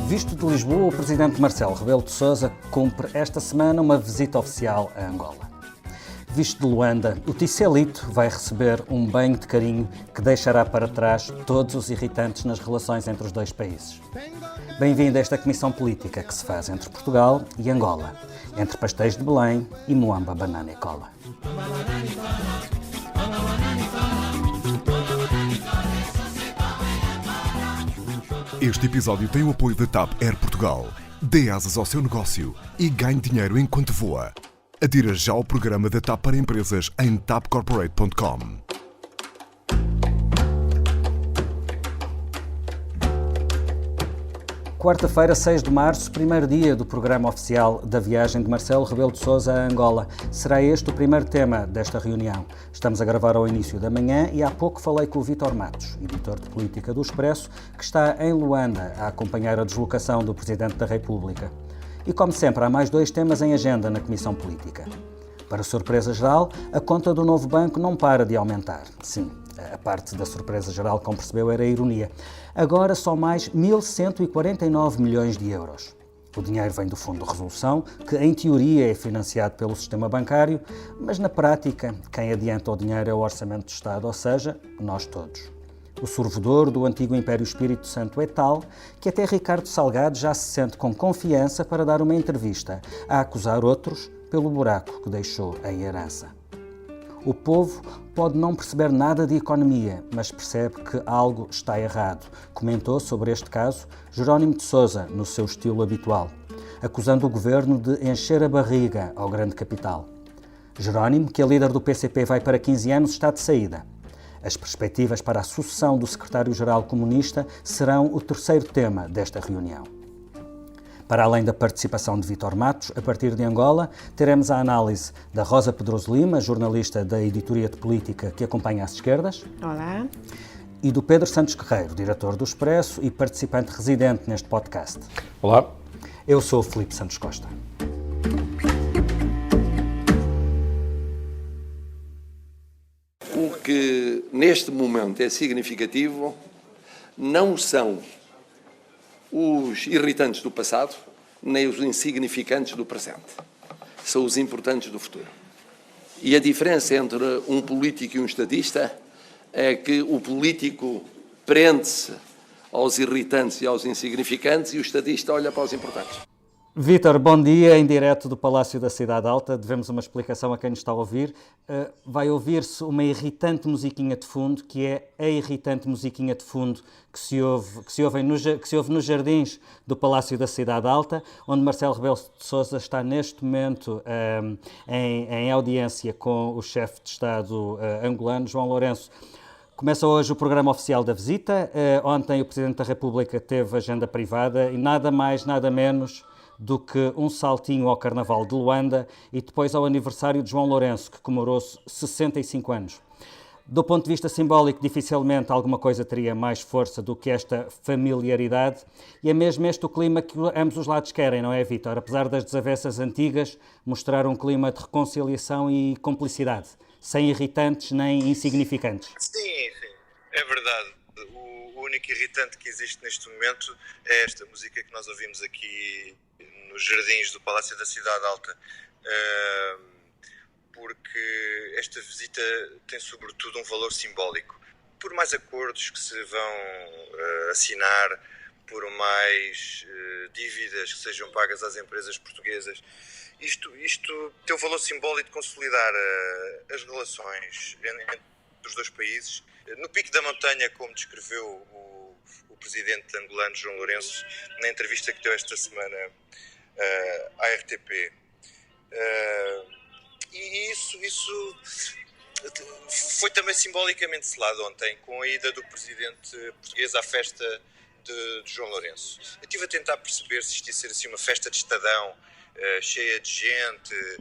Visto de Lisboa, o presidente Marcelo Rebelo de Sousa cumpre esta semana uma visita oficial a Angola. Visto de Luanda, o Ticelito vai receber um banho de carinho que deixará para trás todos os irritantes nas relações entre os dois países. Bem-vindo a esta comissão política que se faz entre Portugal e Angola, entre pastéis de Belém e Moamba, banana e cola. Este episódio tem o apoio da TAP Air Portugal. Dê asas ao seu negócio e ganhe dinheiro enquanto voa. Adira já ao programa da TAP para empresas em tapcorporate.com. Quarta-feira, 6 de março, primeiro dia do programa oficial da viagem de Marcelo Rebelo de Sousa a Angola. Será este o primeiro tema desta reunião. Estamos a gravar ao início da manhã e há pouco falei com o Vítor Matos, editor de política do Expresso, que está em Luanda a acompanhar a deslocação do Presidente da República. E como sempre, há mais dois temas em agenda na Comissão Política. Para surpresa geral, a conta do novo banco não para de aumentar. Sim, a parte da surpresa geral, como percebeu, era a ironia. Agora só mais 1.149 milhões de euros. O dinheiro vem do Fundo de Resolução, que em teoria é financiado pelo sistema bancário, mas na prática quem adianta o dinheiro é o Orçamento do Estado, ou seja, nós todos. O sorvedor do antigo Império Espírito Santo é tal que até Ricardo Salgado já se sente com confiança para dar uma entrevista a acusar outros pelo buraco que deixou em herança. O povo pode não perceber nada de economia, mas percebe que algo está errado, comentou sobre este caso Jerónimo de Sousa, no seu estilo habitual, acusando o governo de encher a barriga ao grande capital. Jerónimo, que é líder do PCP, vai para 15 anos, está de saída. As perspectivas para a sucessão do secretário-geral comunista serão o terceiro tema desta reunião. Para além da participação de Vítor Matos, a partir de Angola, teremos a análise da Rosa Pedroso Lima, jornalista da editoria de política que acompanha as esquerdas. Olá. E do Pedro Santos Guerreiro, diretor do Expresso e participante residente neste podcast. Olá. Eu sou o Filipe Santos Costa. O que neste momento é significativo não são os irritantes do passado, nem os insignificantes do presente. São os importantes do futuro. E a diferença entre um político e um estadista é que o político prende-se aos irritantes e aos insignificantes e o estadista olha para os importantes. Vítor, bom dia, em direto do Palácio da Cidade Alta. Devemos uma explicação a quem nos está a ouvir. Vai ouvir-se uma irritante musiquinha de fundo, que é a irritante musiquinha de fundo que se ouve nos jardins do Palácio da Cidade Alta, onde Marcelo Rebelo de Sousa está neste momento em audiência com o chefe de Estado angolano, João Lourenço. Começa hoje o programa oficial da visita. Ontem o Presidente da República teve agenda privada e nada mais, nada menos do que um saltinho ao Carnaval de Luanda e depois ao aniversário de João Lourenço, que comemorou 65 anos. Do ponto de vista simbólico, dificilmente alguma coisa teria mais força do que esta familiaridade, e é mesmo este o clima que ambos os lados querem, não é, Vítor? Apesar das desavenças antigas, mostrar um clima de reconciliação e cumplicidade, sem irritantes nem insignificantes. Sim, é verdade. O único irritante que existe neste momento é esta música que nós ouvimos aqui nos jardins do Palácio da Cidade Alta, porque esta visita tem sobretudo um valor simbólico. Por mais acordos que se vão assinar, por mais dívidas que sejam pagas às empresas portuguesas, isto tem o valor simbólico de consolidar as relações entre os dois países. No pico da montanha, como descreveu o presidente angolano João Lourenço na entrevista que deu esta semana à RTP. E isso foi também simbolicamente selado ontem com a ida do presidente português à festa de João Lourenço. Eu estive a tentar perceber se isto ia ser assim uma festa de Estadão, cheia de gente,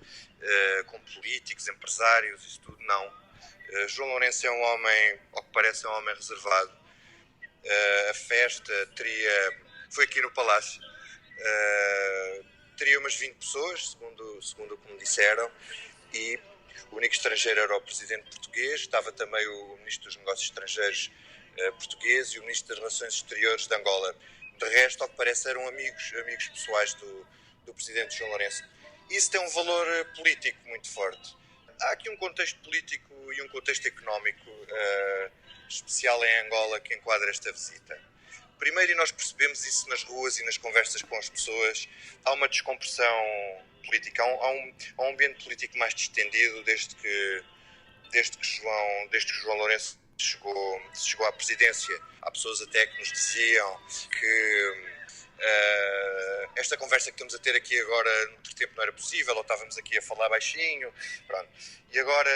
com políticos, empresários, isso tudo. Não. João Lourenço é um homem, ao que parece, é um homem reservado. A festa foi aqui no Palácio, teria umas 20 pessoas, segundo o que me disseram, e O único estrangeiro era o presidente português, estava também o ministro dos Negócios Estrangeiros português e o ministro das Relações Exteriores de Angola. De resto, ao que parece, eram amigos pessoais do presidente João Lourenço. Isso tem um valor político muito forte. Há aqui um contexto político e um contexto económico especial em Angola que enquadra esta visita. Primeiro, e nós percebemos isso nas ruas e nas conversas com as pessoas, há uma descompressão política, há um ambiente político mais distendido desde que João Lourenço chegou à presidência. Há pessoas até que nos diziam que esta conversa que estamos a ter aqui agora no outro tempo não era possível, ou estávamos aqui a falar baixinho. Pronto. E agora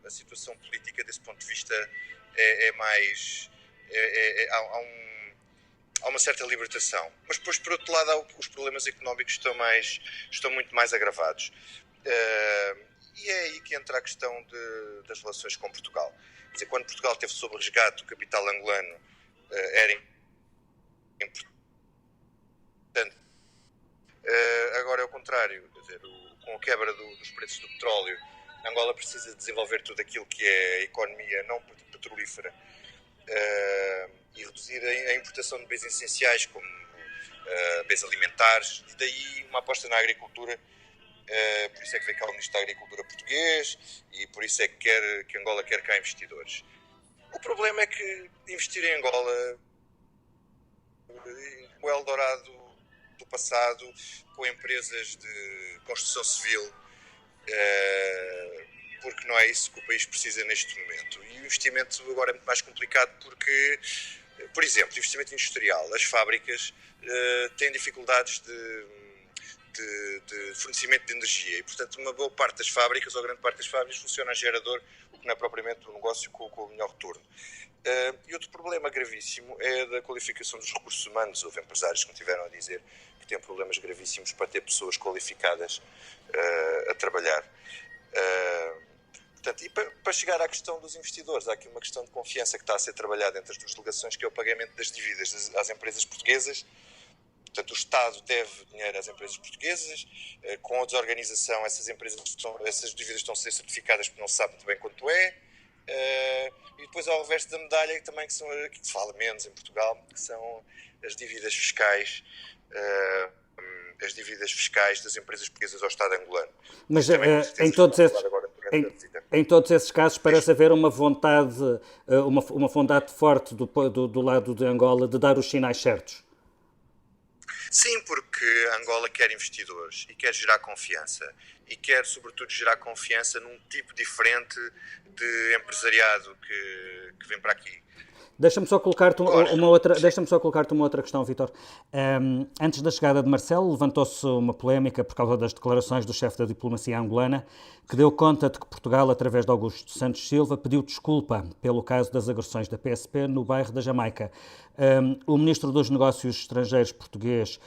a situação política desse ponto de vista é mais... há uma certa libertação. Mas depois, por outro lado, os problemas económicos estão muito mais agravados. E é aí que entra a questão das relações com Portugal. Quer dizer, quando Portugal teve sob resgate o capital angolano, era importante. Agora é o contrário. Quer dizer, com a quebra dos preços do petróleo, Angola precisa desenvolver tudo aquilo que é a economia não petrolífera e reduzir a importação de bens essenciais, como bens alimentares, e daí uma aposta na agricultura. Por isso é que vem cá o Ministro da Agricultura português e por isso é que Angola quer cá investidores. O problema é que investir em Angola, o Eldorado do passado, com empresas de construção civil, porque não é isso que o país precisa neste momento. E o investimento agora é muito mais complicado porque, por exemplo, o investimento industrial, as fábricas têm dificuldades de fornecimento de energia e, portanto, uma boa parte das fábricas, ou grande parte das fábricas, funciona a gerador, o que não é propriamente um negócio com o melhor retorno. E outro problema gravíssimo é da qualificação dos recursos humanos. Houve empresários que me tiveram a dizer que têm problemas gravíssimos para ter pessoas qualificadas a trabalhar. Portanto, e para chegar à questão dos investidores, há aqui uma questão de confiança que está a ser trabalhada entre as duas delegações, que é o pagamento das dívidas às empresas portuguesas. Portanto, o Estado deve dinheiro às empresas portuguesas, com a desorganização essas dívidas estão a ser certificadas porque não se sabe muito bem quanto é, e depois ao reverso da medalha, também que se fala menos em Portugal, que são as dívidas fiscais, das empresas portuguesas ao Estado angolano. Mas em todos esses casos parece haver uma vontade forte do lado de Angola de dar os sinais certos. Sim, porque Angola quer investidores e quer gerar confiança. E quer, sobretudo, gerar confiança num tipo diferente de empresariado que vem para aqui. Deixa-me só colocar-te uma outra questão, Vítor. Antes da chegada de Marcelo, levantou-se uma polémica por causa das declarações do chefe da diplomacia angolana, que deu conta de que Portugal, através de Augusto Santos Silva, pediu desculpa pelo caso das agressões da PSP no bairro da Jamaica. O ministro dos Negócios Estrangeiros português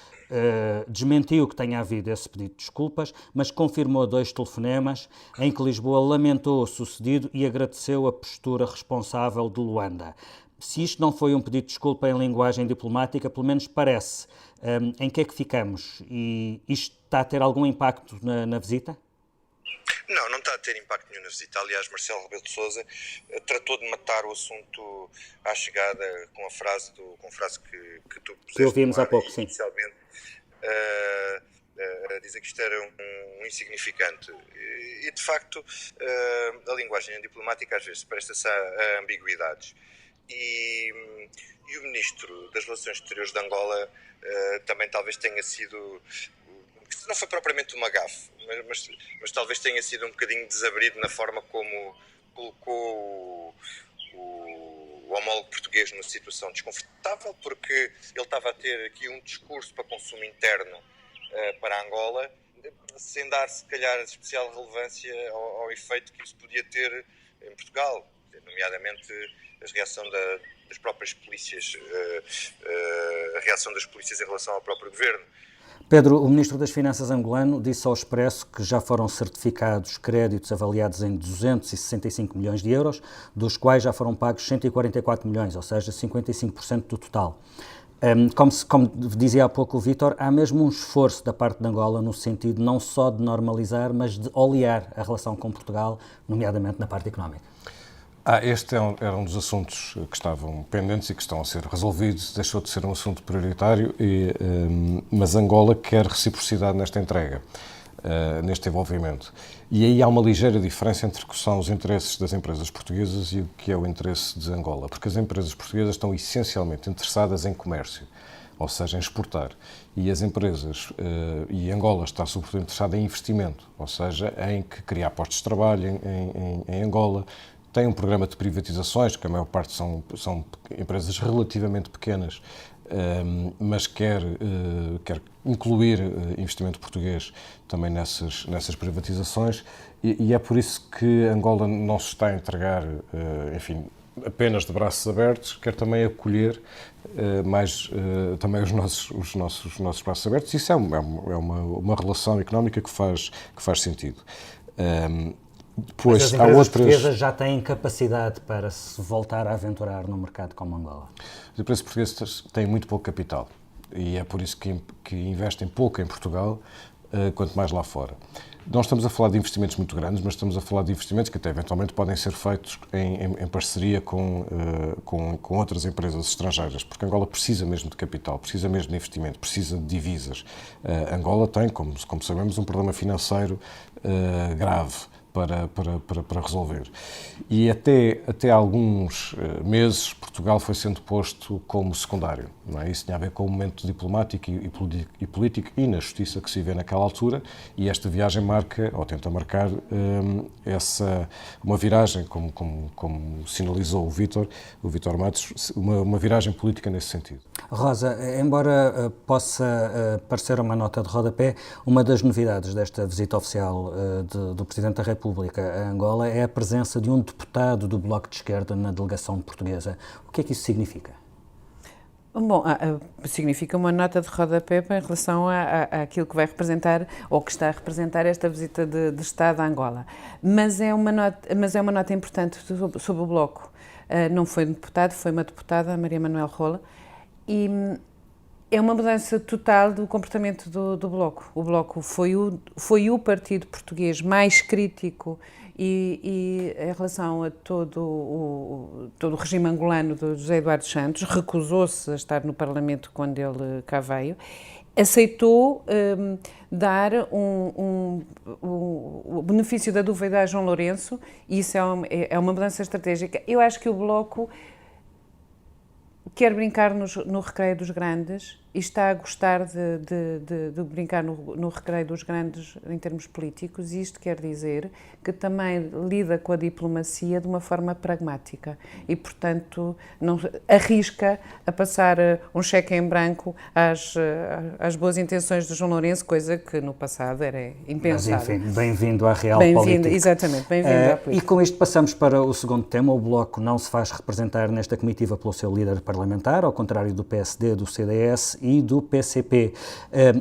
desmentiu que tenha havido esse pedido de desculpas, mas confirmou 2 telefonemas em que Lisboa lamentou o sucedido e agradeceu a postura responsável de Luanda. Se isto não foi um pedido de desculpa em linguagem diplomática, pelo menos parece. Em que é que ficamos? E isto está a ter algum impacto na visita? Não está a ter impacto nenhum na visita. Aliás, Marcelo Rebelo de Sousa tratou de matar o assunto à chegada com a frase que tu puseste. Que ouvimos há pouco, sim. Inicialmente, a dizer que isto era um insignificante. E, de facto, a linguagem diplomática às vezes presta-se a ambiguidades. E o Ministro das Relações Exteriores de Angola também talvez tenha sido, não foi propriamente uma gafe, mas talvez tenha sido um bocadinho desabrido na forma como colocou o homólogo português numa situação desconfortável, porque ele estava a ter aqui um discurso para consumo interno para Angola, sem dar, se calhar, especial relevância ao efeito que isso podia ter em Portugal, nomeadamente a reação das próprias polícias, a reação das polícias em relação ao próprio governo. Pedro, o Ministro das Finanças angolano disse ao Expresso que já foram certificados créditos avaliados em 265 milhões de euros, dos quais já foram pagos 144 milhões, ou seja, 55% do total. Como dizia há pouco o Vítor, há mesmo um esforço da parte de Angola no sentido não só de normalizar, mas de olear a relação com Portugal, nomeadamente na parte económica. Este era um dos assuntos que estavam pendentes e que estão a ser resolvidos, deixou de ser um assunto prioritário, mas Angola quer reciprocidade nesta entrega, neste envolvimento. E aí há uma ligeira diferença entre o que são os interesses das empresas portuguesas e o que é o interesse de Angola, porque as empresas portuguesas estão essencialmente interessadas em comércio, ou seja, em exportar, e as empresas, e Angola está sobretudo interessada em investimento, ou seja, em criar postos de trabalho em Angola. Tem um programa de privatizações, que a maior parte são empresas relativamente pequenas, mas quer incluir investimento português também nessas privatizações, e é por isso que Angola não se está a entregar, enfim, apenas de braços abertos, quer também acolher também os nossos braços abertos. Isso é uma relação económica que faz sentido. Mas as empresas portuguesas já têm capacidade para se voltar a aventurar num mercado como Angola? As empresas portuguesas têm muito pouco capital e é por isso que investem pouco em Portugal, quanto mais lá fora. Não estamos a falar de investimentos muito grandes, mas estamos a falar de investimentos que até eventualmente podem ser feitos em parceria com outras empresas estrangeiras, porque Angola precisa mesmo de capital, precisa mesmo de investimento, precisa de divisas. Angola tem, como sabemos, um problema financeiro grave para resolver. E até alguns meses Portugal foi sendo posto como secundário. Não é? Isso tinha a ver com o momento diplomático e político e na justiça que se vê naquela altura, e esta viagem marca, ou tenta marcar, uma viragem, como sinalizou o Vítor Matos, uma viragem política nesse sentido. Rosa, embora possa parecer uma nota de rodapé, uma das novidades desta visita oficial do Presidente da República a Angola é a presença de um deputado do Bloco de Esquerda na delegação portuguesa. O que é que isso significa? Bom, significa uma nota de rodapé em relação àquilo que vai representar, ou que está a representar esta visita de Estado a Angola. Mas é uma nota importante sobre o Bloco. Não foi um deputado, foi uma deputada, a Maria Manuel Rola, e é uma mudança total do comportamento do Bloco. O Bloco foi o partido português mais crítico e em relação a todo o regime angolano do José Eduardo Santos, recusou-se a estar no Parlamento quando ele cá veio, aceitou dar o benefício da dúvida a João Lourenço, e isso é uma mudança estratégica. Eu acho que o Bloco quer brincar no recreio dos grandes e está a gostar de brincar no recreio dos grandes em termos políticos, e isto quer dizer que também lida com a diplomacia de uma forma pragmática e, portanto, não arrisca a passar um cheque em branco às boas intenções de João Lourenço, coisa que no passado era impensável. Mas, enfim, bem-vindo à real política. Exatamente, bem-vindo à política. E com isto passamos para o segundo tema. O Bloco não se faz representar nesta comitiva pelo seu líder parlamentar, ao contrário do PSD, do CDS e do PCP.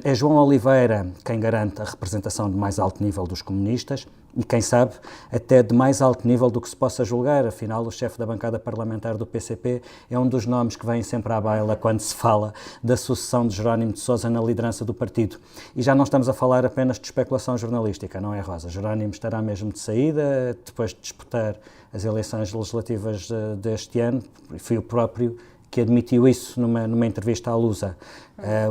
É João Oliveira quem garante a representação de mais alto nível dos comunistas e, quem sabe, até de mais alto nível do que se possa julgar. Afinal, o chefe da bancada parlamentar do PCP é um dos nomes que vêm sempre à baila quando se fala da sucessão de Jerónimo de Sousa na liderança do partido. E já não estamos a falar apenas de especulação jornalística, não é, Rosa? Jerónimo estará mesmo de saída depois de disputar as eleições legislativas deste ano. Foi o próprio que admitiu isso numa entrevista à Lusa.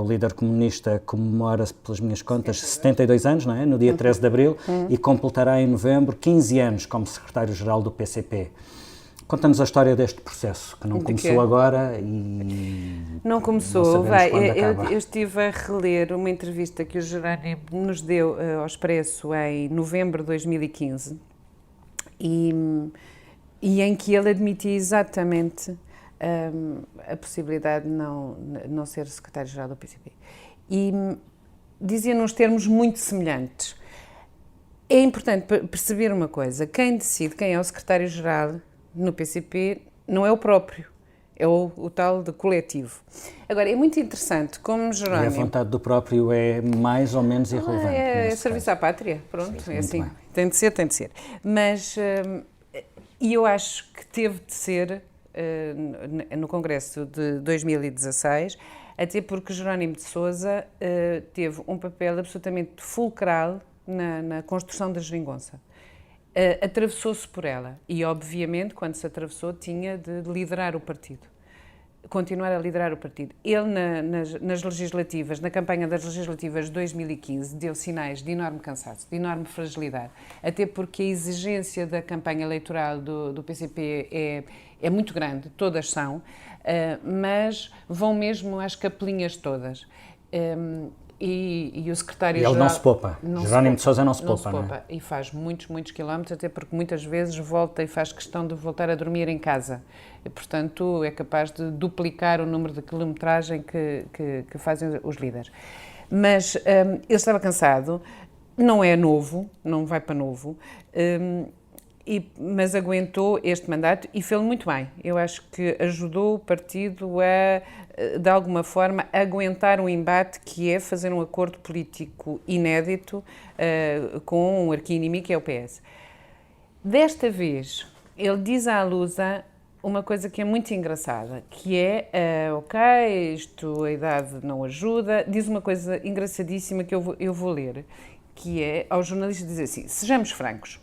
O líder comunista comemora, pelas minhas contas, 72 anos, não é? No dia 13 de abril, e completará em novembro 15 anos como secretário-geral do PCP. Conta-nos a história deste processo, que não começou agora e... Não começou, eu estive a reler uma entrevista que o Jerónimo nos deu ao Expresso em novembro de 2015 e em que ele admitia exatamente a possibilidade de não ser secretário-geral do PCP. E dizia nos termos muito semelhantes. É importante perceber uma coisa: quem decide quem é o secretário-geral no PCP não é o próprio, é o tal de coletivo. Agora, é muito interessante como Jerónimo... E a vontade do próprio é mais ou menos irrelevante. É serviço à pátria, pronto, sim, é assim. Bem. Tem de ser. Mas, e eu acho que teve de ser no Congresso de 2016, até porque Jerónimo de Sousa teve um papel absolutamente fulcral na construção da geringonça. Atravessou-se por ela e, obviamente, quando se atravessou, tinha de liderar o partido. Continuar a liderar o partido. Ele, nas legislativas, na campanha das legislativas de 2015, deu sinais de enorme cansaço, de enorme fragilidade, até porque a exigência da campanha eleitoral do PCP é muito grande, todas são, mas vão mesmo às capelinhas todas. E o secretário-geral... Ele não se poupa. Jerónimo de Sousa não se poupa, não é? E faz muitos quilómetros, até porque muitas vezes volta e faz questão de voltar a dormir em casa. E, portanto, é capaz de duplicar o número de quilometragem que fazem os líderes. Mas ele estava cansado, não é novo, não vai para novo, mas aguentou este mandato e fez-lo muito bem. Eu acho que ajudou o partido a, de alguma forma, aguentar um embate que é fazer um acordo político inédito com um arqui-inimigo que é o PS. Desta vez, ele diz à Lusa uma coisa que é muito engraçada, que é, a idade não ajuda, diz uma coisa engraçadíssima que eu vou ler, que é, aos jornalistas dizer assim, sejamos francos,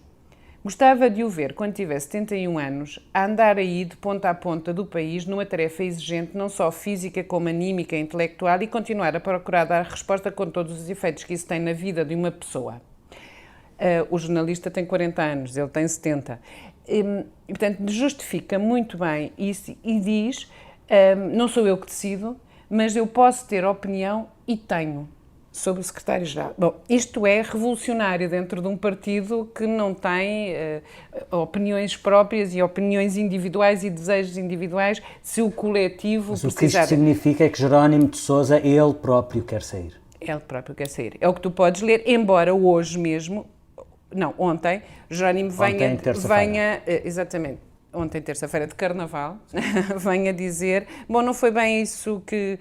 gostava de o ver, quando tivesse 71 anos, a andar aí de ponta a ponta do país numa tarefa exigente, não só física como anímica e intelectual, e continuar a procurar dar resposta com todos os efeitos que isso tem na vida de uma pessoa. O jornalista tem 40 anos, ele tem 70. E, portanto, justifica muito bem isso e diz, não sou eu que decido, mas eu posso ter opinião e tenho sobre o secretário-geral. Bom, isto é revolucionário dentro de um partido que não tem opiniões próprias e opiniões individuais e desejos individuais, se o coletivo precisar... Mas o que isto significa é que Jerónimo de Sousa, ele próprio quer sair. Ele próprio quer sair. É o que tu podes ler, embora hoje mesmo, não, ontem, Jerónimo venha exatamente, ontem, terça-feira de Carnaval, venha dizer, bom, não foi bem isso que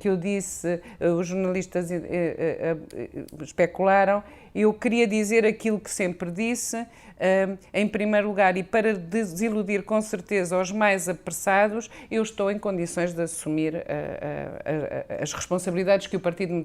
eu disse, os jornalistas especularam, eu queria dizer aquilo que sempre disse, em primeiro lugar, e para desiludir com certeza os mais apressados, eu estou em condições de assumir as responsabilidades que o partido me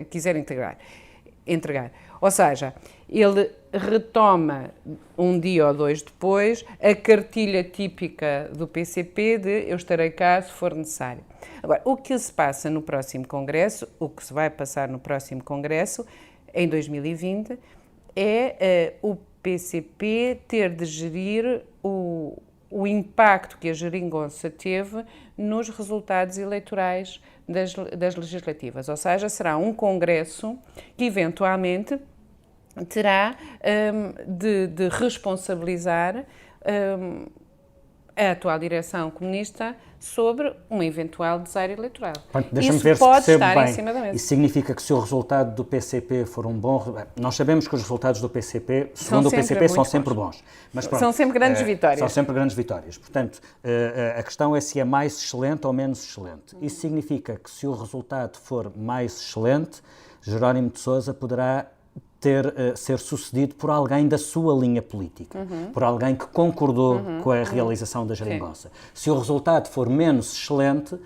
quiser entregar. Ou seja, ele retoma um dia ou dois depois a cartilha típica do PCP de eu estarei cá se for necessário. Agora, o que se passa no próximo Congresso, o que se vai passar no próximo Congresso, em 2020, é o PCP ter de gerir o impacto que a geringonça teve nos resultados eleitorais das legislativas. Ou seja, será um Congresso que, eventualmente, terá de responsabilizar a atual direção comunista sobre um eventual desaire eleitoral. Deixa-me ver se percebo bem. Isso significa que se o resultado do PCP for um bom... Nós sabemos que os resultados do PCP, segundo o PCP, são sempre bons. Mas pronto, são sempre grandes vitórias. São sempre grandes vitórias. Portanto, a questão é se é mais excelente ou menos excelente. Isso significa que se o resultado for mais excelente, Jerónimo de Sousa poderá ser sucedido por alguém da sua linha política, por alguém que concordou com a realização da geringonça. Se o resultado for menos excelente,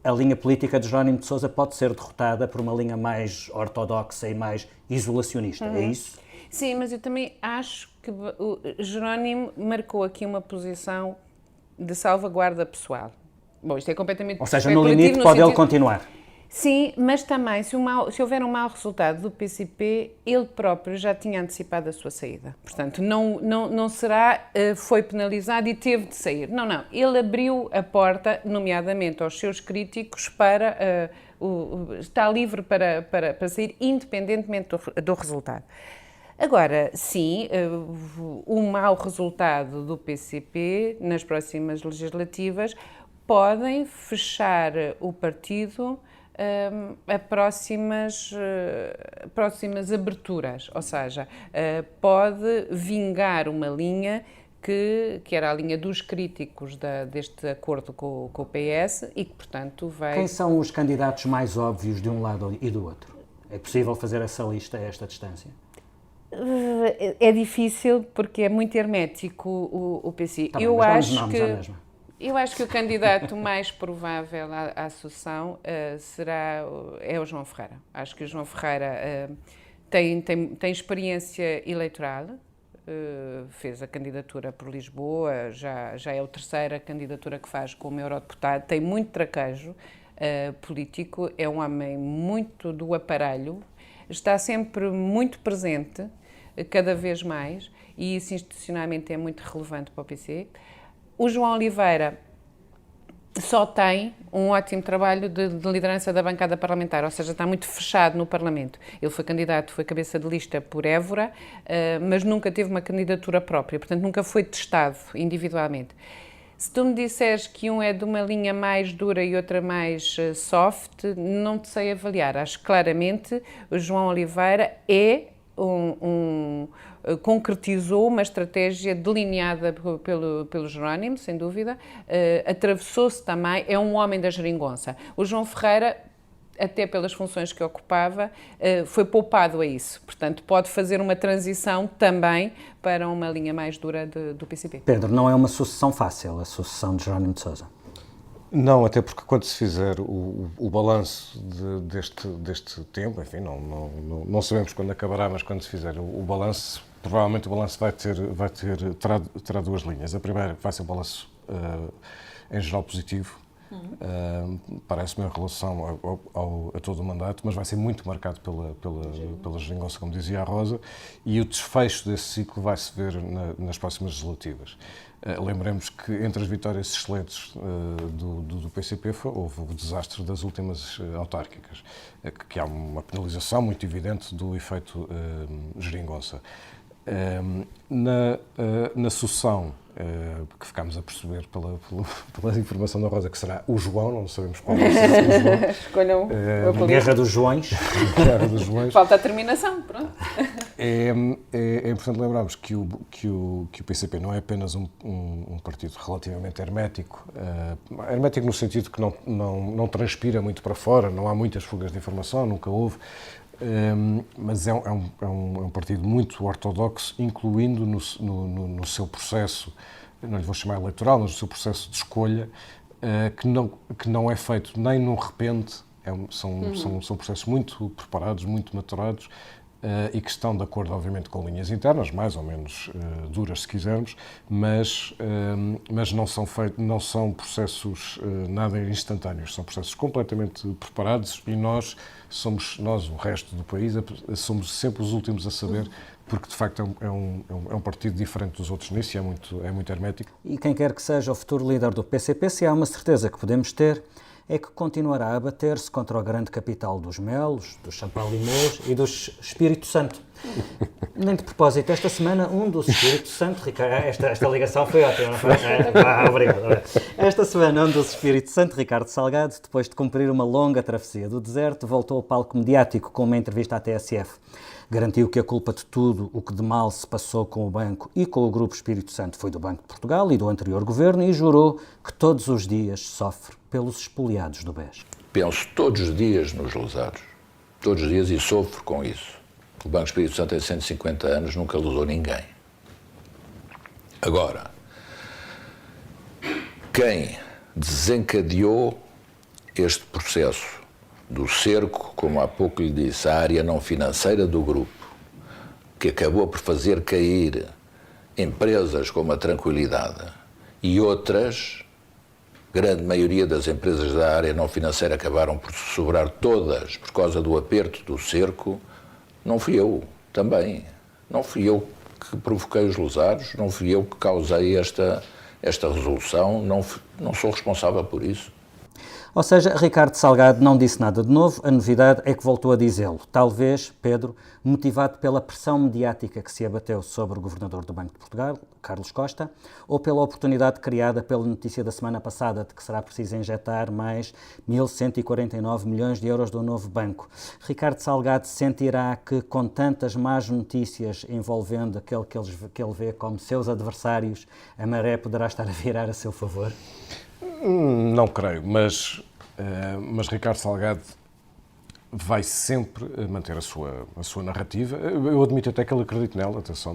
a linha política de Jerónimo de Sousa pode ser derrotada por uma linha mais ortodoxa e mais isolacionista, é isso? Sim, mas eu também acho que o Jerónimo marcou aqui uma posição de salvaguarda pessoal. Bom, isto é completamente... Ou seja, no limite pode ele continuar. Sim, mas também, se houver um mau resultado do PCP, ele próprio já tinha antecipado a sua saída. Portanto, não será, foi penalizado e teve de sair. Não. Ele abriu a porta, nomeadamente aos seus críticos, para está livre para sair, independentemente do resultado. Agora, sim, o mau resultado do PCP nas próximas legislativas podem fechar o partido a próximas aberturas, ou seja, pode vingar uma linha que era a linha dos críticos deste acordo com o PS e que, portanto, vai... Quem são os candidatos mais óbvios de um lado e do outro? É possível fazer essa lista a esta distância? É difícil porque é muito hermético o PC. Eu acho que... Eu acho que o candidato mais provável à sucessão é o João Ferreira. Acho que o João Ferreira tem experiência eleitoral, fez a candidatura por Lisboa, já é a terceira candidatura que faz como eurodeputado, tem muito traquejo político, é um homem muito do aparelho, está sempre muito presente, cada vez mais, e isso institucionalmente é muito relevante para o PC. O João Oliveira só tem um ótimo trabalho de liderança da bancada parlamentar, ou seja, está muito fechado no Parlamento. Ele foi candidato, foi cabeça de lista por Évora, mas nunca teve uma candidatura própria, portanto nunca foi testado individualmente. Se tu me disseres que um é de uma linha mais dura e outra mais soft, não te sei avaliar. Acho que claramente o João Oliveira concretizou uma estratégia delineada pelo Jerónimo, sem dúvida, atravessou-se também, é um homem da geringonça. O João Ferreira, até pelas funções que ocupava, foi poupado a isso. Portanto, pode fazer uma transição também para uma linha mais dura do PCP. Pedro, não é uma sucessão fácil, a sucessão de Jerónimo de Sousa. Não, até porque quando se fizer o balanço deste tempo, enfim, não sabemos quando acabará, mas quando se fizer o balanço, provavelmente o balanço terá duas linhas. A primeira vai ser um balanço em geral positivo, parece-me em relação a todo o mandato, mas vai ser muito marcado pela geringonça, como dizia a Rosa, e o desfecho desse ciclo vai-se ver nas próximas legislativas. Lembremos que entre as vitórias excelentes do PCP houve o desastre das últimas autárquicas, que há uma penalização muito evidente do efeito geringonça. Na sucessão, que ficámos a perceber pela informação da Rosa, que será o João, não sabemos qual vai ser o João. Escolham a Guerra dos Joões. Guerra dos Joões. Falta a terminação, pronto. É importante lembrarmos que o PCP não é apenas um partido relativamente hermético, hermético no sentido que não transpira muito para fora, não há muitas fugas de informação, nunca houve, mas é um partido muito ortodoxo, incluindo no seu processo, não lhe vou chamar eleitoral, mas no seu processo de escolha, que não é feito nem num repente, são processos muito preparados, muito maturados, e que estão de acordo, obviamente, com linhas internas, mais ou menos duras, se quisermos, mas não são processos nada instantâneos, são processos completamente preparados e nós, o resto do país, somos sempre os últimos a saber, porque de facto é um partido diferente dos outros nisso e é muito hermético. E quem quer que seja o futuro líder do PCP, se há uma certeza que podemos ter, é que continuará a bater-se contra o grande capital dos Melos, dos Champalimous e dos Espírito Santo. Nem de propósito, esta semana um dos Espírito Santo, Ricardo, esta ligação foi ótima, não foi? Obrigado. Esta semana um dos Espírito Santo, Ricardo Salgado, depois de cumprir uma longa travessia do deserto, voltou ao palco mediático com uma entrevista à TSF. Garantiu que a culpa de tudo o que de mal se passou com o banco e com o Grupo Espírito Santo foi do Banco de Portugal e do anterior governo e jurou que todos os dias sofre pelos espoliados do BES. Penso todos os dias nos lesados, todos os dias, e sofro com isso. O Banco Espírito Santo tem 150 anos, nunca lesou ninguém. Agora, quem desencadeou este processo do cerco, como há pouco lhe disse, a área não financeira do grupo, que acabou por fazer cair empresas como a Tranquilidade e outras, grande maioria das empresas da área não financeira acabaram por sobrar todas por causa do aperto do cerco, não fui eu também. Não fui eu que provoquei os lesados, não fui eu que causei esta resolução, não sou responsável por isso. Ou seja, Ricardo Salgado não disse nada de novo, a novidade é que voltou a dizê-lo. Talvez, Pedro, motivado pela pressão mediática que se abateu sobre o governador do Banco de Portugal, Carlos Costa, ou pela oportunidade criada pela notícia da semana passada de que será preciso injetar mais 1.149 milhões de euros do novo banco. Ricardo Salgado sentirá que, com tantas más notícias envolvendo aquele que ele vê como seus adversários, a maré poderá estar a virar a seu favor? Não creio, mas Ricardo Salgado vai sempre manter a sua narrativa. Eu admito até que ele acredite nela, atenção,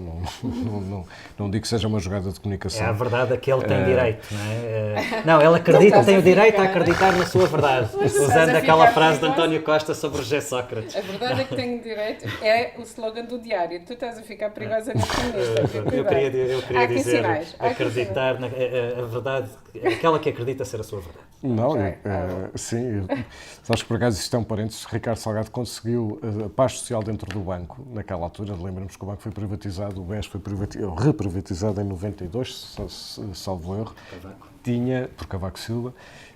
não digo que seja uma jogada de comunicação. É a verdade a que ele tem direito, não é? Não, ele acredita, tem o direito a acreditar na sua verdade, usando aquela frase de António Costa sobre José Sócrates. A verdade é que tenho direito, é o slogan do Diário. Tu estás a ficar perigosa neste ministro. Eu queria dizer, acreditar na a verdade, aquela que acredita ser a sua verdade. Não, sim. Sabes que por acaso isto é um parênteses. Ricardo Salgado conseguiu a paz social dentro do banco, naquela altura. Lembramos que o banco foi privatizado, o BES foi reprivatizado em 92, salvo erro. Por Cavaco Silva,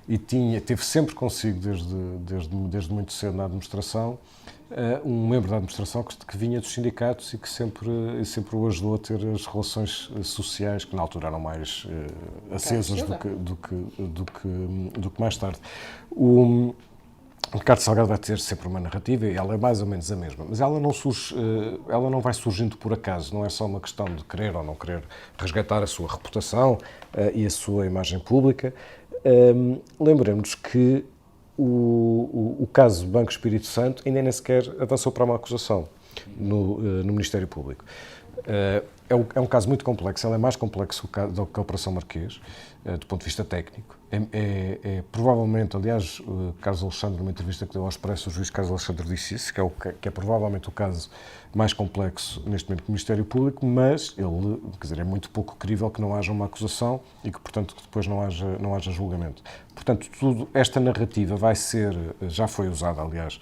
e teve sempre consigo, desde muito cedo na administração, um membro da administração que vinha dos sindicatos e que sempre o ajudou a ter as relações sociais que na altura eram mais acesas do que mais tarde. O Ricardo Salgado vai ter sempre uma narrativa e ela é mais ou menos a mesma, mas ela não vai surgindo por acaso, não é só uma questão de querer ou não querer resgatar a sua reputação e a sua imagem pública. Lembremos que o caso Banco Espírito Santo ainda nem sequer avançou para uma acusação no Ministério Público. É um caso muito complexo, ele é mais complexo do que a Operação Marquês, do ponto de vista técnico. Provavelmente, aliás, o Carlos Alexandre, numa entrevista que deu ao Expresso, o juiz Carlos Alexandre disse isso, que é provavelmente o caso mais complexo neste momento do Ministério Público, mas ele, é muito pouco crível que não haja uma acusação e que, portanto, depois não haja julgamento. Portanto, esta narrativa já foi usada, aliás,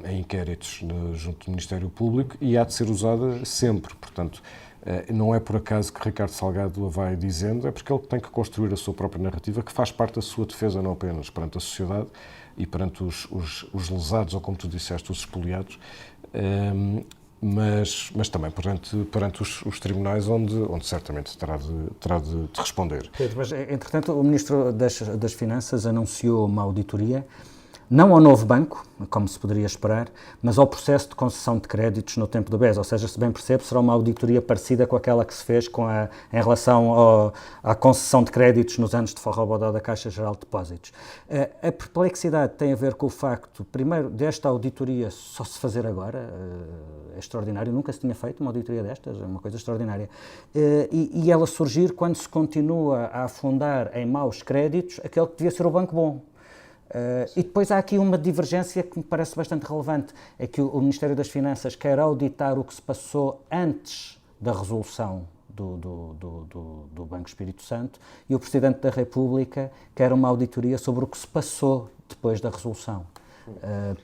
em inquéritos junto do Ministério Público e há de ser usada sempre. Portanto, não é por acaso que Ricardo Salgado a vai dizendo, é porque ele tem que construir a sua própria narrativa, que faz parte da sua defesa, não apenas perante a sociedade e perante os lesados, ou como tu disseste, os expoliados, mas também perante os tribunais, onde certamente terá de responder. Pedro, mas, entretanto, o Ministro das Finanças anunciou uma auditoria, não ao novo banco, como se poderia esperar, mas ao processo de concessão de créditos no tempo do BES, ou seja, se bem percebe, será uma auditoria parecida com aquela que se fez em relação à concessão de créditos nos anos de forrobodó da Caixa Geral de Depósitos. A perplexidade tem a ver com o facto, primeiro, desta auditoria só se fazer agora, é extraordinário, nunca se tinha feito uma auditoria destas, é uma coisa extraordinária, e ela surgir quando se continua a afundar em maus créditos aquele que devia ser o banco bom. E depois há aqui uma divergência que me parece bastante relevante, é que o Ministério das Finanças quer auditar o que se passou antes da resolução do Banco Espírito Santo e o Presidente da República quer uma auditoria sobre o que se passou depois da resolução.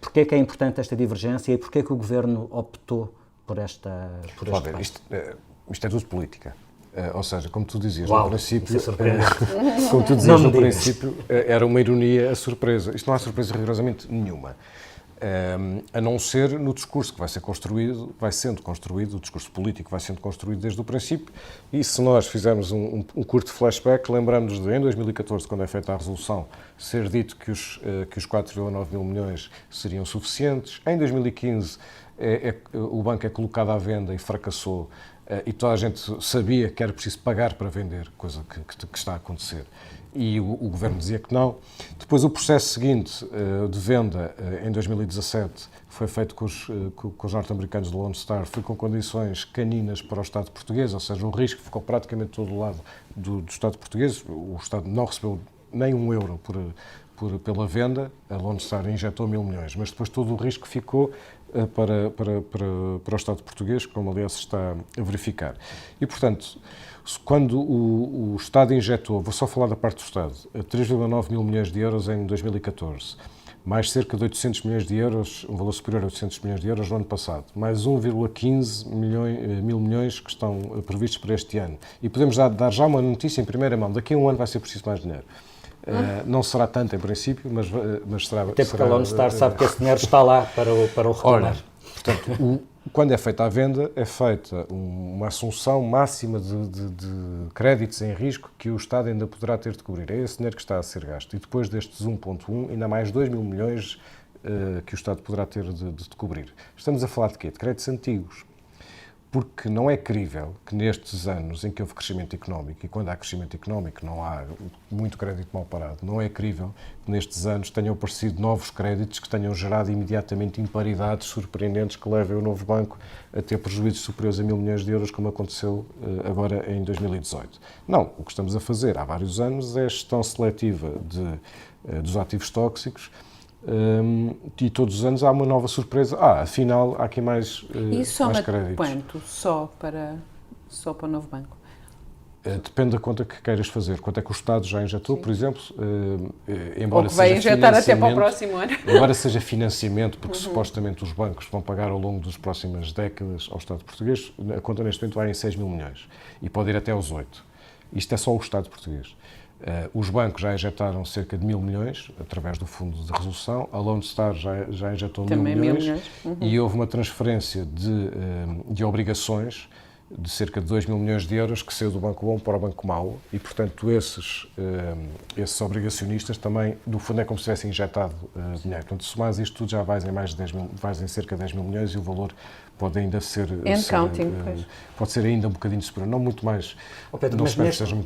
Porquê é que é importante esta divergência e porquê é que o Governo optou por este passo? Isto é tudo política. Ou seja, como tu dizias Uau, no princípio, princípio, era uma ironia a surpresa. Isto não há surpresa rigorosamente nenhuma. A não ser no discurso que vai sendo construído, o discurso político vai sendo construído desde o princípio, e se nós fizermos um curto flashback, lembramos de, em 2014, quando é feita a resolução, ser dito que os 4,9 mil milhões seriam suficientes. Em 2015, o banco é colocado à venda e fracassou, e toda a gente sabia que era preciso pagar para vender, coisa que está a acontecer. E o Governo dizia que não. Depois, o processo seguinte de venda, em 2017, foi feito com os norte-americanos do Lone Star, foi com condições caninas para o Estado português, ou seja, o risco ficou praticamente todo do lado do Estado português. O Estado não recebeu nem um euro pela venda, a Lone Star injetou 1.000 milhões, mas depois todo o risco ficou para o Estado português, como aliás se está a verificar. E, portanto, quando o Estado injetou, vou só falar da parte do Estado, 3,9 mil milhões de euros em 2014, mais cerca de 800 milhões de euros, um valor superior a 800 milhões de euros no ano passado, mais 1,15 mil milhões que estão previstos para este ano. E podemos dar já uma notícia em primeira mão, daqui a um ano vai ser preciso mais dinheiro. Não será tanto em princípio, mas será... Até porque a Lone Star sabe que esse dinheiro está lá para o retornar. Portanto, quando é feita a venda, é feita uma assunção máxima de créditos em risco que o Estado ainda poderá ter de cobrir. É esse dinheiro que está a ser gasto. E depois destes 1,1, ainda mais 2 mil milhões que o Estado poderá ter de cobrir. Estamos a falar de quê? De créditos antigos. porque não é crível que nestes anos em que houve crescimento económico, e quando há crescimento económico não há muito crédito mal parado, não é crível que nestes anos tenham aparecido novos créditos que tenham gerado imediatamente imparidades surpreendentes que levem o novo banco a ter prejuízos superiores a 1.000 milhões de euros, como aconteceu agora em 2018. Não, o que estamos a fazer há vários anos é a gestão seletiva dos ativos tóxicos, e todos os anos há uma nova surpresa. Afinal, há aqui mais créditos. E soma quanto? Só para o novo banco? Depende da conta que queiras fazer. Quanto é que o Estado já injetou, por exemplo, embora ou que vai seja injetar até para o próximo ano. Embora seja financiamento, porque supostamente os bancos vão pagar ao longo das próximas décadas ao Estado português, a conta neste momento vai em 6 mil milhões e pode ir até aos 8. Isto é só o Estado português. Os bancos já injetaram cerca de 1.000 milhões através do Fundo de Resolução, a Lone Star já injetou 1.000 milhões e houve uma transferência de obrigações de cerca de 2.000 milhões de euros que saiu do Banco Bom para o Banco Mau e, portanto, esses obrigacionistas também, do fundo, é como se tivessem injetado dinheiro. Portanto, se somares isto tudo, já vais em cerca de 10 mil milhões e o valor pode ainda ser... pode ser ainda um bocadinho superior, não muito mais. Pedro,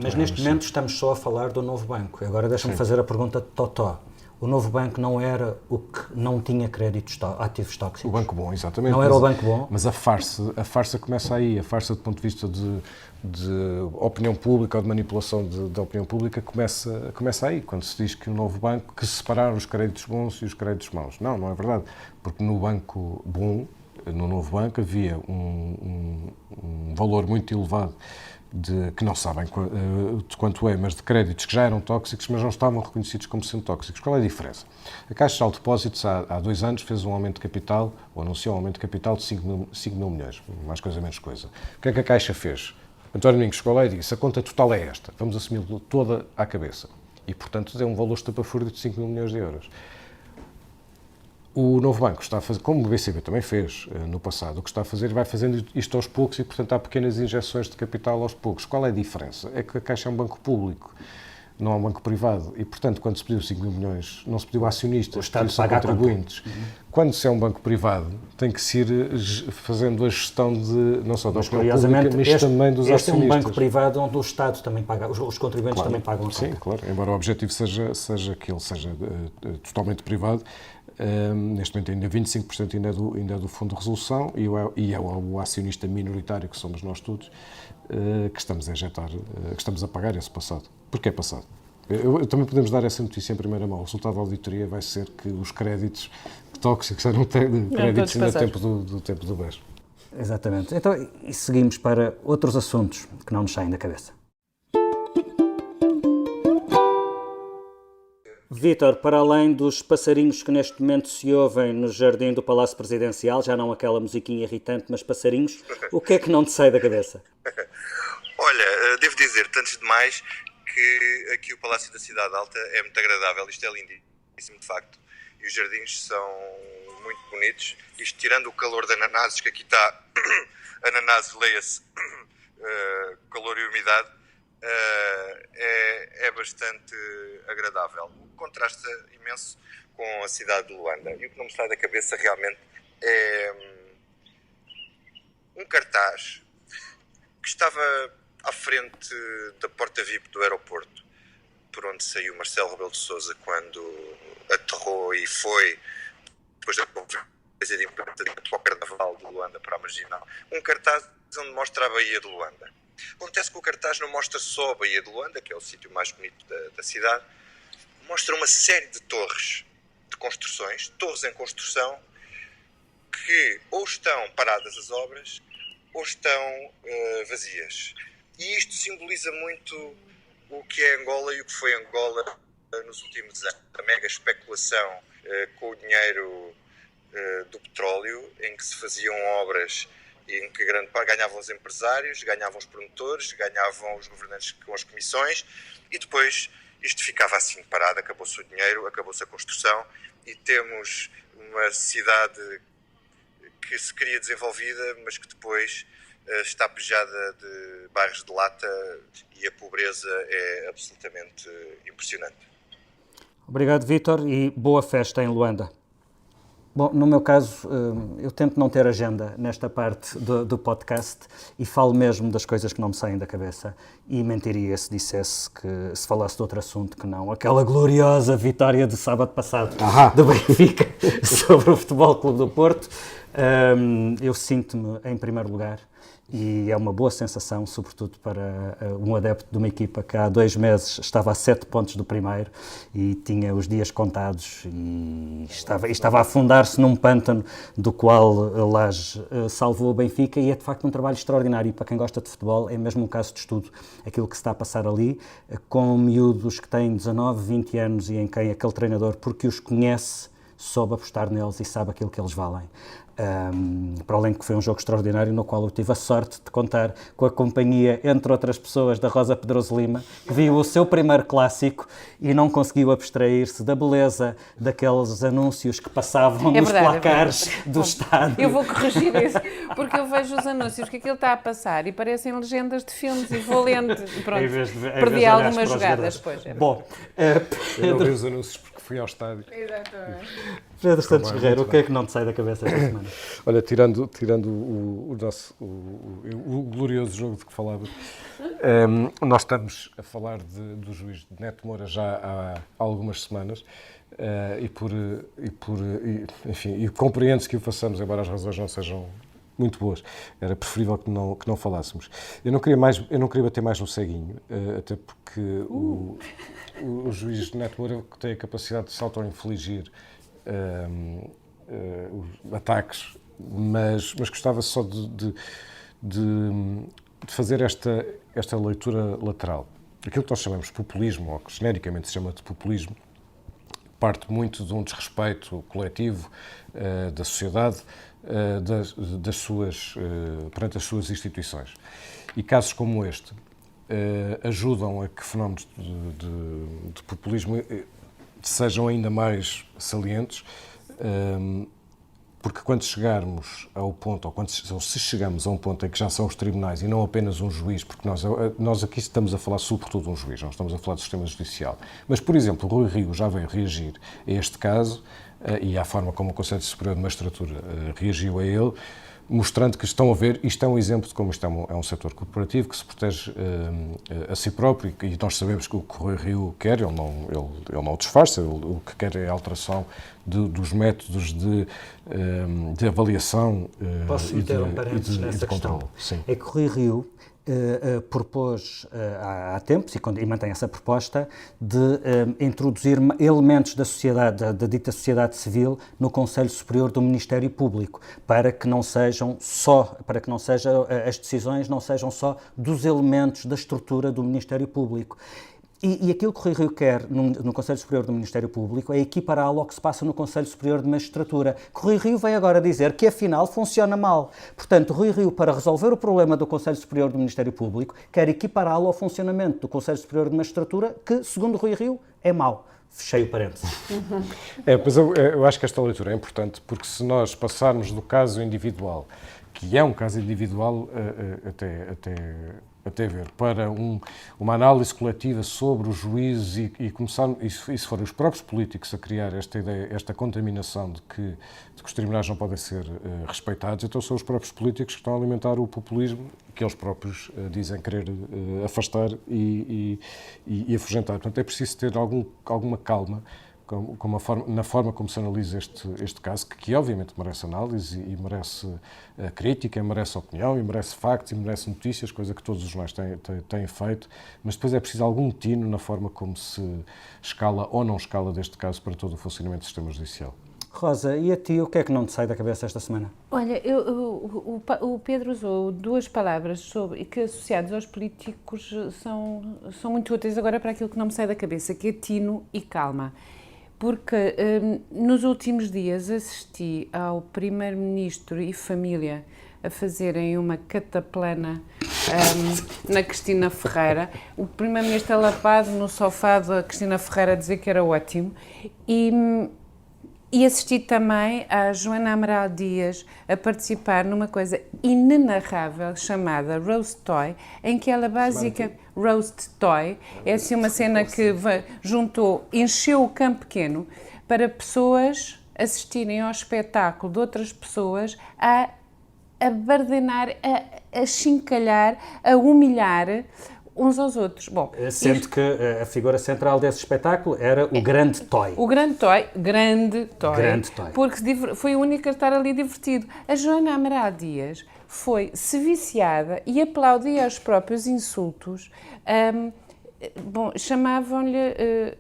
mas neste momento estamos só a falar do novo banco. Agora deixa-me fazer a pergunta de Totó. O novo banco não era o que não tinha créditos ativos tóxicos? O Banco Bom, exatamente. Não era o Banco Bom? Mas a farsa começa aí. A farsa, do ponto de vista de opinião pública ou de manipulação da opinião pública, começa aí, quando se diz que o novo banco, que separaram os créditos bons e os créditos maus. Não é verdade. Porque no Banco Bom, no novo banco, havia um valor muito elevado que não sabem de quanto é, mas de créditos que já eram tóxicos, mas não estavam reconhecidos como sendo tóxicos. Qual é a diferença? A Caixa de Depósitos, há 2 anos, fez um aumento de capital, ou anunciou um aumento de capital de 5 mil milhões, mais coisa, menos coisa. O que é que a Caixa fez? António Domingos chegou lá e disse: a conta total é esta, vamos assumi-la toda à cabeça. E, portanto, deu um valor estapafúrdio de 5 mil milhões de euros. O novo banco está a fazer, como o BCB também fez no passado, o que está a fazer, vai fazendo isto aos poucos e, portanto, há pequenas injeções de capital aos poucos. Qual é a diferença? É que a Caixa é um banco público, não é um banco privado. E, portanto, quando se pediu 5 mil milhões, não se pediu a acionistas, pediu-se a contribuintes. Quando se é um banco privado, tem que se ir fazendo a gestão não só da opinião pública, mas também dos acionistas. Este é um banco privado onde o Estado também paga, os contribuintes também pagam a conta. Sim, claro. Embora o objetivo seja que ele seja totalmente privado, neste momento ainda 25% ainda é do Fundo de Resolução e é o acionista minoritário, que somos nós todos, que estamos a injetar, que estamos a pagar esse passado. Porque é passado. Também podemos dar essa notícia em primeira mão. O resultado da auditoria vai ser que os créditos tóxicos eram créditos ainda do tempo do BES. Exatamente. Então, e seguimos para outros assuntos que não nos saem da cabeça. Vítor, para além dos passarinhos que neste momento se ouvem no jardim do Palácio Presidencial, já não aquela musiquinha irritante, mas passarinhos, o que é que não te sai da cabeça? Olha, devo dizer-te, antes de mais, que aqui o Palácio da Cidade Alta é muito agradável, isto é lindíssimo de facto, e os jardins são muito bonitos, isto tirando o calor de ananases, que aqui está, ananases, leia-se, calor e umidade, é bastante agradável. Contrasta imenso com a cidade de Luanda. E o que não me sai da cabeça realmente é um cartaz que estava à frente da porta VIP do aeroporto, por onde saiu Marcelo Rebelo de Sousa quando aterrou e foi, depois da conferência de imprensa, para o Carnaval de Luanda, para a Marginal. Um cartaz onde mostra a Baía de Luanda. Acontece que o cartaz não mostra só a Baía de Luanda, que é o sítio mais bonito da cidade, mostra uma série de torres de construções, torres em construção, que ou estão paradas as obras ou estão vazias. E isto simboliza muito o que é Angola e o que foi Angola nos últimos anos. A mega especulação com o dinheiro do petróleo, em que se faziam obras em que grande parte ganhavam os empresários, ganhavam os promotores, ganhavam os governantes com as comissões, e depois isto ficava assim parado, acabou-se o dinheiro, acabou-se a construção, e temos uma cidade que se queria desenvolvida, mas que depois está pejada de bairros de lata, e a pobreza é absolutamente impressionante. Obrigado, Vítor, e boa festa em Luanda. Bom, no meu caso, eu tento não ter agenda nesta parte do podcast e falo mesmo das coisas que não me saem da cabeça e mentiria se dissesse que, se falasse de outro assunto que não aquela gloriosa vitória de sábado passado do Benfica sobre o Futebol Clube do Porto. Eu sinto-me em primeiro lugar e é uma boa sensação, sobretudo para um adepto de uma equipa que há 2 meses estava a 7 pontos do primeiro e tinha os dias contados e estava a afundar-se num pântano do qual Lage salvou o Benfica, e é de facto um trabalho extraordinário, e para quem gosta de futebol é mesmo um caso de estudo aquilo que se está a passar ali, com miúdos que têm 19, 20 anos e em quem aquele treinador, porque os conhece, soube apostar neles e sabe aquilo que eles valem. Para além de que foi um jogo extraordinário no qual eu tive a sorte de contar com a companhia, entre outras pessoas, da Rosa Pedroso Lima, que viu o seu primeiro clássico e não conseguiu abstrair-se da beleza daqueles anúncios que passavam nos placares do estádio. Eu vou corrigir isso, porque eu vejo os anúncios que aquilo está a passar e parecem legendas de filmes e vou lendo. Pronto, perdi algumas jogadas depois. Bom, eu não vi os anúncios porque fui ao estádio. Exatamente. Pedro Santos Guerreiro, o que é que não te sai da cabeça esta semana? Olha, tirando o nosso o glorioso jogo de que falava, nós estamos a falar do juiz Neto Moura já há algumas semanas, enfim, compreende-se que o façamos, embora as razões não sejam muito boas. Era preferível que não falássemos. Eu não queria bater mais no ceguinho, até porque o juiz Neto Moura tem a capacidade de se auto-infligir ataques, mas gostava só de fazer esta leitura lateral. Aquilo que nós chamamos de populismo, ou que genericamente se chama de populismo, parte muito de um desrespeito coletivo da sociedade perante as suas instituições. E casos como este ajudam a que fenómenos de populismo sejam ainda mais salientes, porque quando chegarmos ao ponto, ou se chegamos a um ponto em que já são os tribunais e não apenas um juiz, porque nós aqui estamos a falar sobretudo de um juiz, não estamos a falar do sistema judicial, mas, por exemplo, o Rui Rio já veio reagir a este caso e à forma como o Conselho Superior de Magistratura reagiu a ele, mostrando que estão a ver, isto é um exemplo de como isto é um setor corporativo que se protege a si próprio, e nós sabemos que o que o Rui Rio quer, ele não o disfarça, o que quer é a alteração dos métodos de avaliação Posso meter um parênteses nessa questão? Sim. É que o Rui Rio propôs há tempos, e mantém essa proposta, de introduzir elementos da sociedade, da dita sociedade civil, no Conselho Superior do Ministério Público, para que as decisões não sejam só dos elementos da estrutura do Ministério Público. E aquilo que o Rui Rio quer no Conselho Superior do Ministério Público é equipará-lo ao que se passa no Conselho Superior de Magistratura, que o Rui Rio vem agora dizer que afinal funciona mal. Portanto, o Rui Rio, para resolver o problema do Conselho Superior do Ministério Público, quer equipará-lo ao funcionamento do Conselho Superior de Magistratura, que, segundo o Rui Rio, é mau. Fechei o parênteses. Mas eu acho que esta leitura é importante, porque se nós passarmos do caso individual, que é um caso individual até ver, para uma análise coletiva sobre os juízes e começar, e se forem os próprios políticos a criar esta ideia, esta contaminação de que os tribunais não podem ser respeitados, então são os próprios políticos que estão a alimentar o populismo que eles próprios dizem querer afastar e afugentar. Portanto, é preciso ter alguma calma na forma como se analisa este caso, que obviamente merece análise e merece crítica, merece opinião, e merece factos, e merece notícias, coisa que todos os jornais têm feito, mas depois é preciso algum tino na forma como se escala ou não escala deste caso para todo o funcionamento do sistema judicial. Rosa, e a ti, o que é que não te sai da cabeça esta semana? Olha, o Pedro usou 2 palavras sobre que associados aos políticos são muito úteis agora para aquilo que não me sai da cabeça, que é tino e calma. Porque nos últimos dias assisti ao Primeiro-Ministro e família a fazerem uma cataplana na Cristina Ferreira. O Primeiro-Ministro alapado no sofá da Cristina Ferreira a dizer que era ótimo. E assisti também a Joana Amaral Dias a participar numa coisa inenarrável chamada Roast Toy, em que ela Roast Toy, é assim uma cena que encheu o campo pequeno para pessoas assistirem ao espetáculo de outras pessoas a bardenar, a chincalhar, a humilhar uns aos outros. Bom, sendo que a figura central desse espetáculo era o Grande Toy. O Grande Toy. Grande Toy. Porque foi a única a estar ali divertido. A Joana Amaral Dias foi-se viciada e aplaudia os próprios insultos. Bom, chamavam-lhe...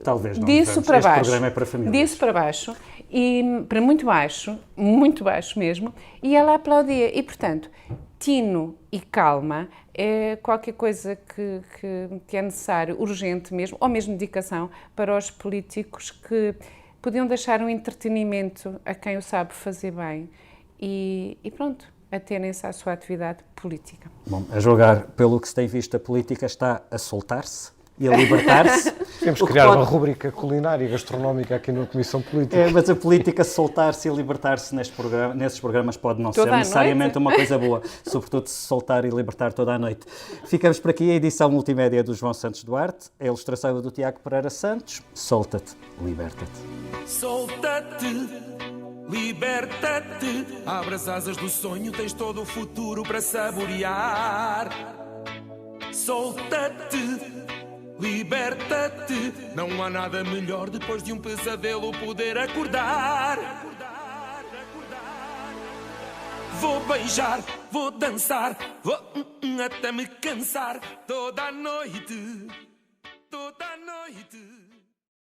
Talvez não. Disso para baixo. Este programa é para famílias. Disso para baixo. E para muito baixo mesmo, e ela aplaudia. E, portanto, tino e calma é qualquer coisa que é necessário, urgente mesmo, ou mesmo dedicação para os políticos que podiam deixar um entretenimento a quem o sabe fazer bem e pronto, aterem-se à sua atividade política. Bom, a julgar pelo que se tem visto, a política está a soltar-se e a libertar-se. Temos que criar uma rubrica culinária e gastronómica aqui na Comissão Política. Mas a política soltar-se e libertar-se nesses programas pode não ser necessariamente uma coisa boa, sobretudo se soltar e libertar toda a noite. Ficamos por aqui, a edição multimédia do João Santos Duarte, a ilustração do Tiago Pereira Santos. Solta-te, liberta-te. Solta-te, liberta-te, abre as asas do sonho, tens todo o futuro para saborear. Solta-te, liberta-te, não há nada melhor depois de um pesadelo poder acordar. Vou beijar, vou dançar, vou até me cansar toda a noite.